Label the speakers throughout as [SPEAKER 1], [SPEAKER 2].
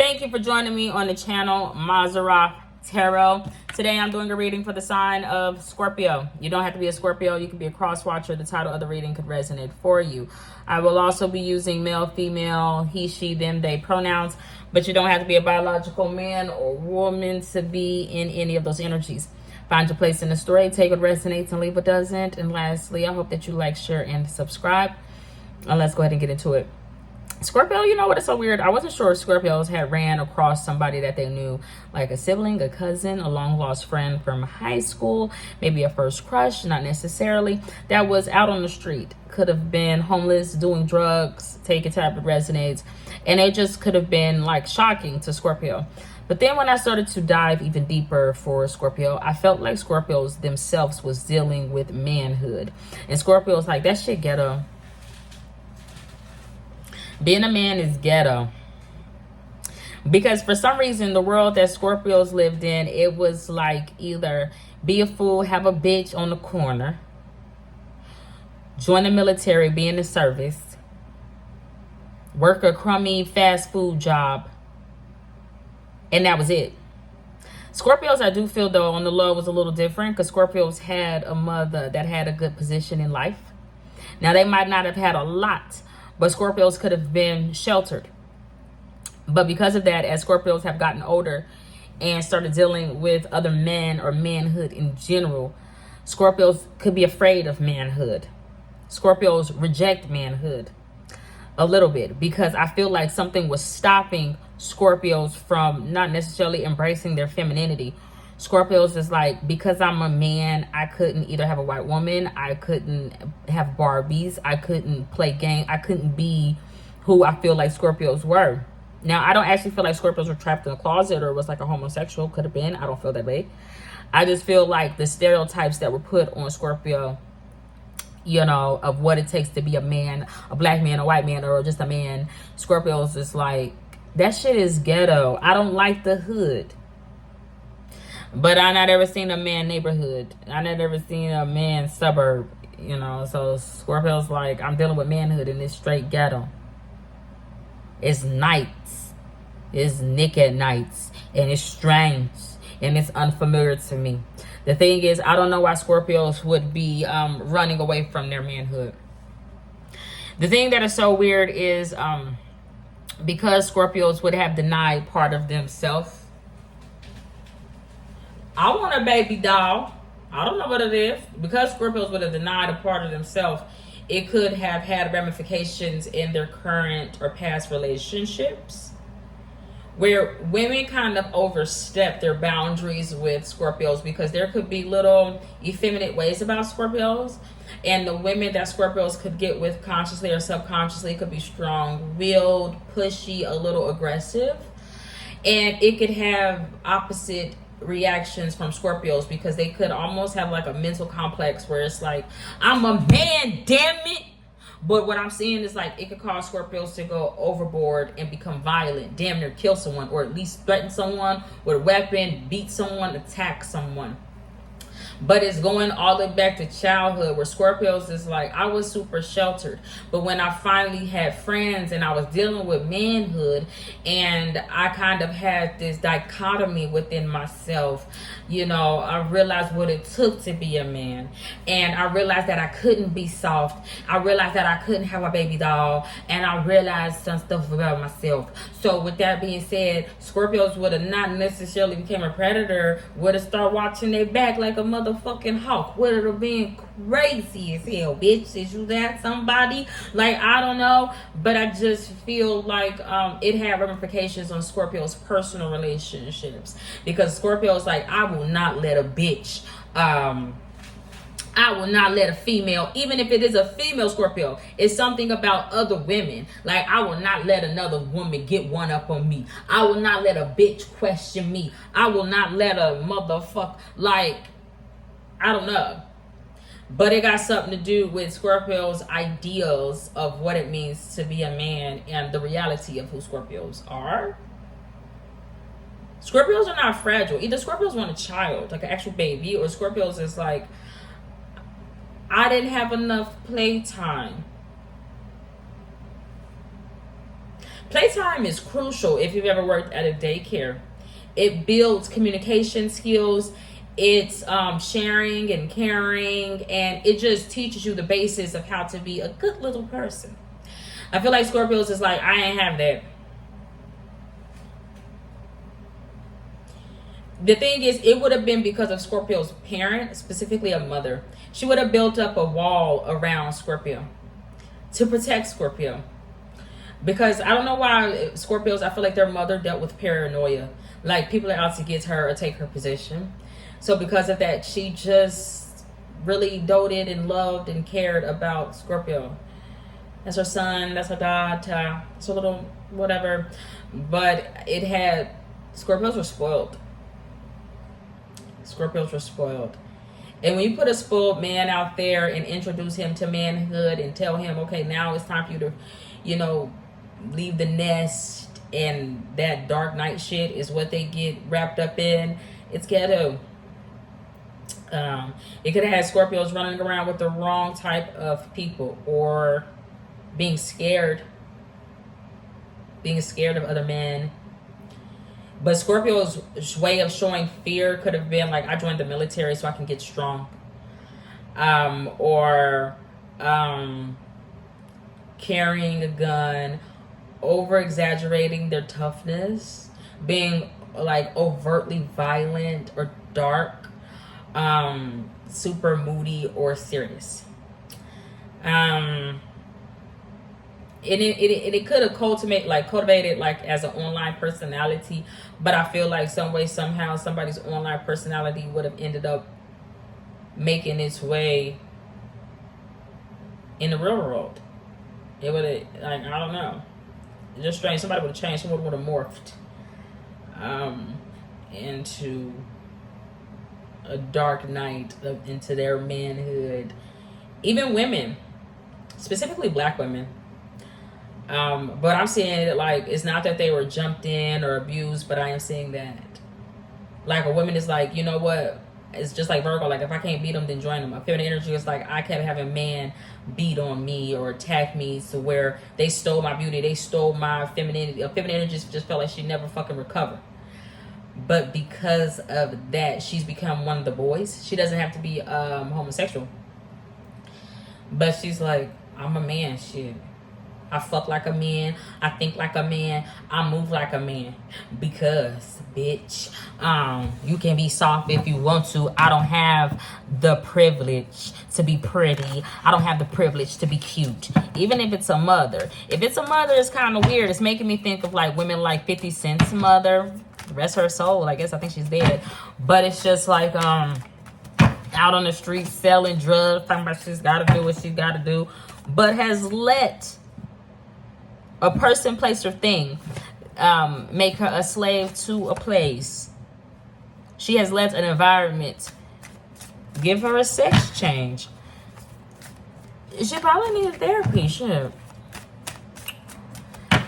[SPEAKER 1] Thank you for joining me on the channel Mazara Tarot. Today I'm doing a reading for the sign of Scorpio. You don't have to be a Scorpio. You can be a cross watcher. The title of the reading could resonate for you. I will also be using male, female, he, she, them, they pronouns. But you don't have to be a biological man or woman to be in any of those energies. Find your place in the story. Take what resonates and leave what doesn't. And lastly, I hope that you like, share, and subscribe. Let's go ahead and get into it. Scorpio, you know what? It's so weird. I wasn't sure if Scorpios had ran across somebody that they knew, like a sibling, a cousin, a long lost friend from high school, maybe a first crush, not necessarily, that was out on the street. Could have been homeless, doing drugs, take a type of resonates, and it just could have been like shocking to Scorpio. But then when I started to dive even deeper for Scorpio, I felt like Scorpios themselves was dealing with manhood. And Scorpio's like, that shit ghetto. Being a man is ghetto. Because for some reason, the world that Scorpios lived in, it was like either be a fool, have a bitch on the corner, join the military, be in the service, work a crummy fast food job, and that was it. Scorpios, I do feel though, on the low was a little different because Scorpios had a mother that had a good position in life. Now, they might not have had a lot, but Scorpios could have been sheltered. But because of that, as Scorpios have gotten older and started dealing with other men or manhood in general, Scorpios could be afraid of manhood. Scorpios reject manhood a little bit because I feel like something was stopping Scorpios from not necessarily embracing their femininity. Scorpios is like, because I'm a man, I couldn't either have a white woman, I couldn't have Barbies, I couldn't play games, I couldn't be who I feel like Scorpios were. Now, I don't actually feel like Scorpios were trapped in a closet or was like a homosexual, could have been. I don't feel that way. I just feel like the stereotypes that were put on Scorpio, you know, of what it takes to be a man, a black man, a white man, or just a man. Scorpios is like, that shit is ghetto. I don't like the hood. But I not ever seen a man neighborhood. I never ever seen a man suburb, you know. So Scorpio's like, I'm dealing with manhood in this straight ghetto. It's nights. It's Nick at nights. And it's strange. And it's unfamiliar to me. The thing is, I don't know why Scorpios would be running away from their manhood. The thing that is so weird is because Scorpios would have denied part of themselves. I want a baby doll. I don't know what it is. Because Scorpios would have denied a part of themselves, it could have had ramifications in their current or past relationships, where women kind of overstep their boundaries with Scorpios because there could be little effeminate ways about Scorpios. And the women that Scorpios could get with consciously or subconsciously could be strong-willed, pushy, a little aggressive. And it could have opposite reactions from Scorpios because they could almost have like a mental complex where it's like, I'm a man, damn it. But what I'm seeing is like it could cause Scorpios to go overboard and become violent, damn near kill someone, or at least threaten someone with a weapon, beat someone, attack someone. But it's going all the way back to childhood where Scorpios is like, I was super sheltered. But when I finally had friends and I was dealing with manhood and I kind of had this dichotomy within myself, you know, I realized what it took to be a man. And I realized that I couldn't be soft. I realized that I couldn't have a baby doll. And I realized some stuff about myself. So with that being said, Scorpios would have not necessarily became a predator, would have started watching their back like a motherfucking hawk. Would it have been crazy as hell, bitch? Is you that somebody? Like, I don't know, but I just feel like it had ramifications on Scorpio's personal relationships because Scorpio's like, I will not let a bitch I will not let a female, even if it is a female Scorpio, it's something about other women. Like, I will not let another woman get one up on me. I will not let a bitch question me. I will not let a motherfucker, like, I don't know. But it got something to do with Scorpio's ideals of what it means to be a man and the reality of who Scorpios are. Scorpios are not fragile. Either Scorpios want a child, like an actual baby, or Scorpios is like, I didn't have enough playtime. Playtime is crucial if you've ever worked at a daycare. It builds communication skills. It's sharing and caring, and it just teaches you the basis of how to be a good little person. I feel like Scorpios is like, I ain't have that. The thing is, it would have been because of Scorpio's parent, specifically a mother. She would have built up a wall around Scorpio to protect Scorpio. Because I don't know why Scorpios, I feel like their mother dealt with paranoia. Like people are out to get her or take her position. So because of that, she just really doted and loved and cared about Scorpio. That's her son, that's her daughter, it's a little whatever. But it had, Scorpios were spoiled. Scorpios were spoiled. And when you put a spoiled man out there and introduce him to manhood and tell him, okay, now it's time for you to, you know, leave the nest, and that dark night shit is what they get wrapped up in, it's ghetto. It could have had Scorpios running around with the wrong type of people, or being scared of other men. But Scorpio's way of showing fear could have been like, I joined the military so I can get strong. Or carrying a gun, over exaggerating their toughness, being like overtly violent or dark, super moody or serious. It could have cultivated like as an online personality, but I feel like some way, somehow, somebody's online personality would have ended up making its way in the real world. It would have, like, I don't know. It's just strange. Somebody would have changed. Someone would have morphed into a dark night, into their manhood. Even women, specifically black women. But I'm seeing it like, it's not that they were jumped in or abused, but I am seeing that like a woman is like, you know what, it's just like Virgo, like if I can't beat them, then join them. A feminine energy is like, I kept having man beat on me or attack me to where they stole my beauty, they stole my femininity. A feminine energy just felt like she never fucking recovered. But because of that, she's become one of the boys. She doesn't have to be homosexual, but she's like, I'm a man, shit. I fuck like a man. I think like a man. I move like a man. Because, bitch, you can be soft if you want to. I don't have the privilege to be pretty. I don't have the privilege to be cute. Even if it's a mother. If it's a mother, it's kind of weird. It's making me think of like women like 50 Cent's mother. Rest her soul. I think she's dead. But it's just like, out on the street selling drugs. Talking about she's got to do what she's got to do. But has let a person, place, or thing make her a slave to a place. She has let an environment give her a sex change. She probably needed therapy. Shit.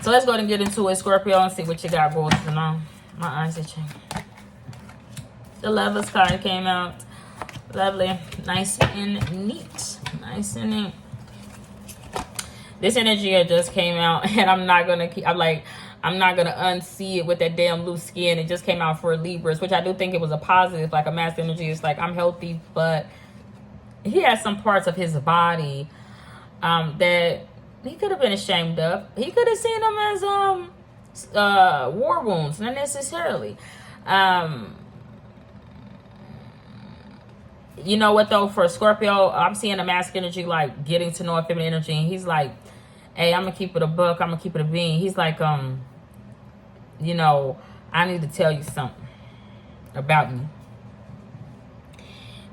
[SPEAKER 1] So let's go ahead and get into it, Scorpio, and see what you got going on. My eyes itching. The Lovers card came out. Lovely. Nice and neat. Nice and neat. This energy just came out, and I'm not gonna unsee it with that damn loose skin. It just came out for Libras, which I do think it was a positive, like a mass energy. It's like, I'm healthy, but he has some parts of his body that he could have been ashamed of. He could have seen them as war wounds, not necessarily. You know what though, for Scorpio, I'm seeing a masculine energy like getting to know a feminine energy, and he's like, hey, I'm gonna keep it a buck, I'm gonna keep it a bean. He's like, you know, I need to tell you something about me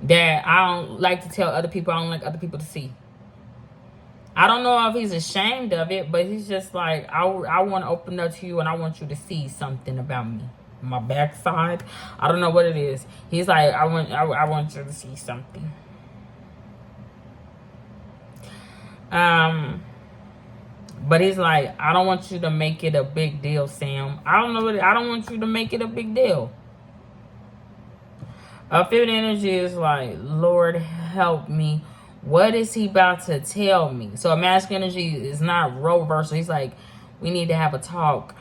[SPEAKER 1] that I don't like to tell other people. I don't like other people to see. I don't know if he's ashamed of it, but he's just like, I want to open up to you, and I want you to see something about me. My backside, I don't know what it is. He's like, I want you to see something. But he's like, I don't want you to make it a big deal, Sam. I don't want you to make it a big deal. Feminine energy is like, Lord help me. What is he about to tell me? So a masculine energy is not role reversal. He's like, We need to have a talk.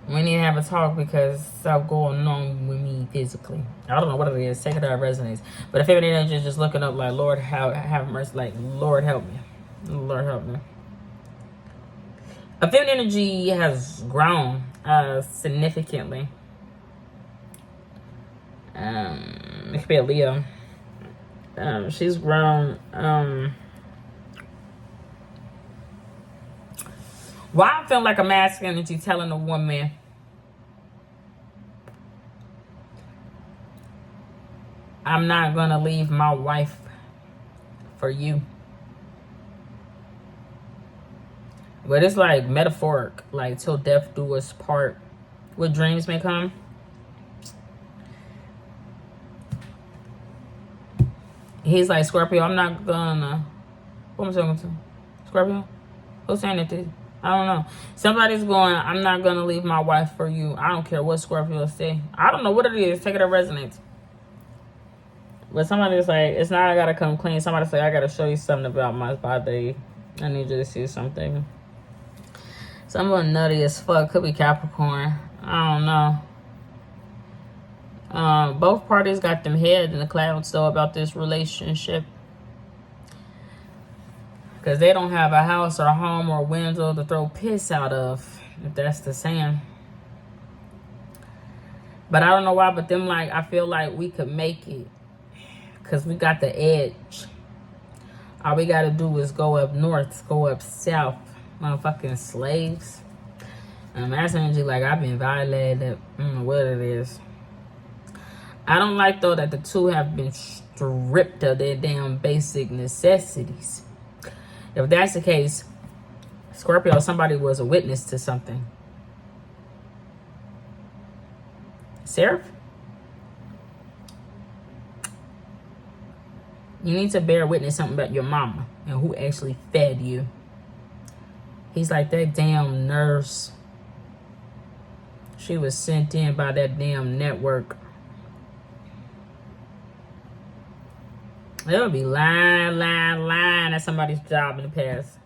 [SPEAKER 1] We need to have a talk because stuff going on with me physically. I don't know what it is. Take it out of resonance. But if feminine energy is just looking up like, Lord, have mercy. Like, Lord, help me. Lord, help me. A feminine energy has grown significantly. It could be a Leo. She's grown. Why I feel like a masculine energy telling a woman, I'm not gonna leave my wife for you. But it's like metaphoric, like till death do us part. What dreams may come. He's like, Scorpio, I'm not gonna. What am I talking to? Scorpio? Who's saying it to you? I don't know. Somebody's going, I'm not gonna leave my wife for you. I don't care what Scorpio say. I don't know what it is. Take it as resonates. But somebody's like, it's not I gotta come clean. Somebody's like, I gotta show you something about my body. I need you to see something. Someone nutty as fuck. Could be Capricorn. I don't know. Both parties got them head in the clouds though about this relationship. Because they don't have a house or a home or a window to throw piss out of. If that's the saying. But I don't know why. But them like, I feel like we could make it. Because we got the edge. All we got to do is go up north. Go up south. Motherfucking slaves. That's energy like I've been violated. I don't know what it is. I don't like though that the two have been stripped of their damn basic necessities. If that's the case, Scorpio, somebody was a witness to something. Seraph? You need to bear witness something about your mama and who actually fed you. He's like that damn nurse. She was sent in by that damn network. There would be lying at somebody's job in the past.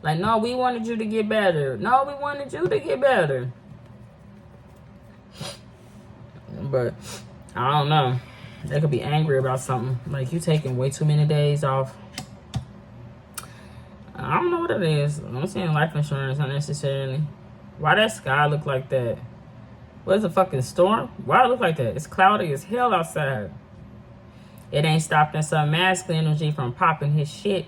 [SPEAKER 1] Like, no, we wanted you to get better. No, we wanted you to get better. But, I don't know. They could be angry about something. Like, you taking way too many days off. I don't know what it is. I'm saying life insurance unnecessarily. Why that sky look like that? What's a fucking storm? Why it look like that? It's cloudy as hell outside. It ain't stopping some masculine energy from popping his shit.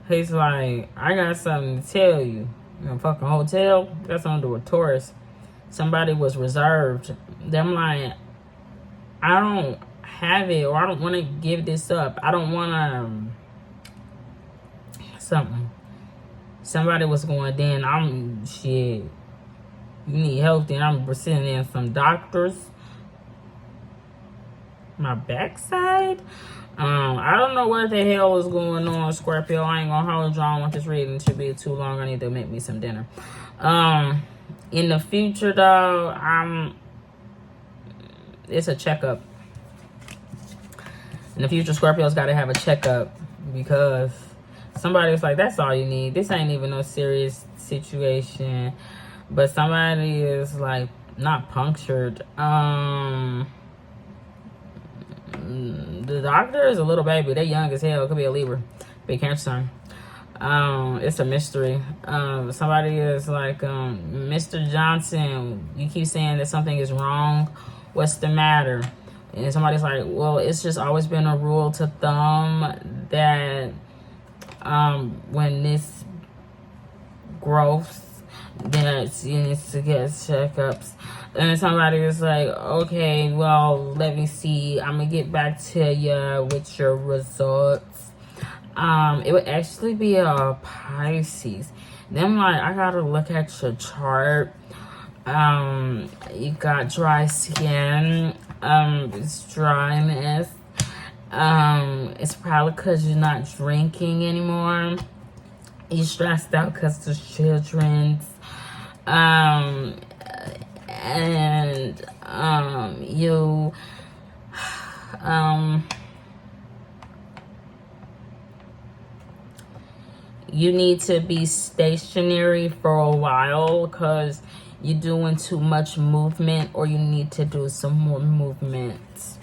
[SPEAKER 1] He's like, I got something to tell you. In a fucking hotel, got something to do with Taurus. Somebody was reserved. Them like, I don't have it, or I don't want to give this up. I don't want to something. Somebody was going, then I'm shit. You need help, then I'm sending in some doctors. My backside. I don't know what the hell is going on, Scorpio. I ain't gonna hold you. I don't want this reading to be too long. I need to make me some dinner. In the future, though, it's a checkup. In the future, Scorpio's got to have a checkup because somebody's like, that's all you need. This ain't even no serious situation. But somebody is like not punctured. The doctor is a little baby. They're young as hell. It could be a Libra. Big Cancer sign. It's a mystery. Somebody is like, Mr. Johnson, you keep saying that something is wrong. What's the matter? And somebody's like, well, it's just always been a rule to thumb that when this growth, that you need to get checkups. And somebody is like, okay, well, let me see. I'm going to get back to you with your results. It would actually be a Pisces. Then, like, I got to look at your chart. You got dry skin. It's dryness. It's probably because you're not drinking anymore. You're stressed out because the children's. And you You need to be stationary for a while because you're doing too much movement, or you need to do some more movements.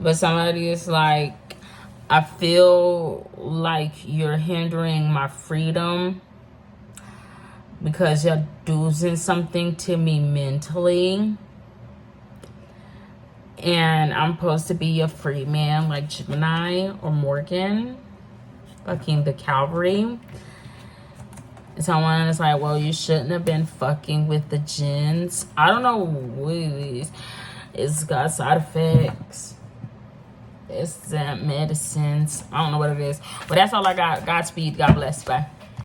[SPEAKER 1] But somebody is like, I feel like you're hindering my freedom because you're doing something to me mentally. And I'm supposed to be your free man, like Gemini or Morgan, fucking the Calvary. Someone is like, well, you shouldn't have been fucking with the jinns. I don't know what it is. It's got side effects. It's medicines. I don't know what it is. But that's all I got. Godspeed. God bless. Bye.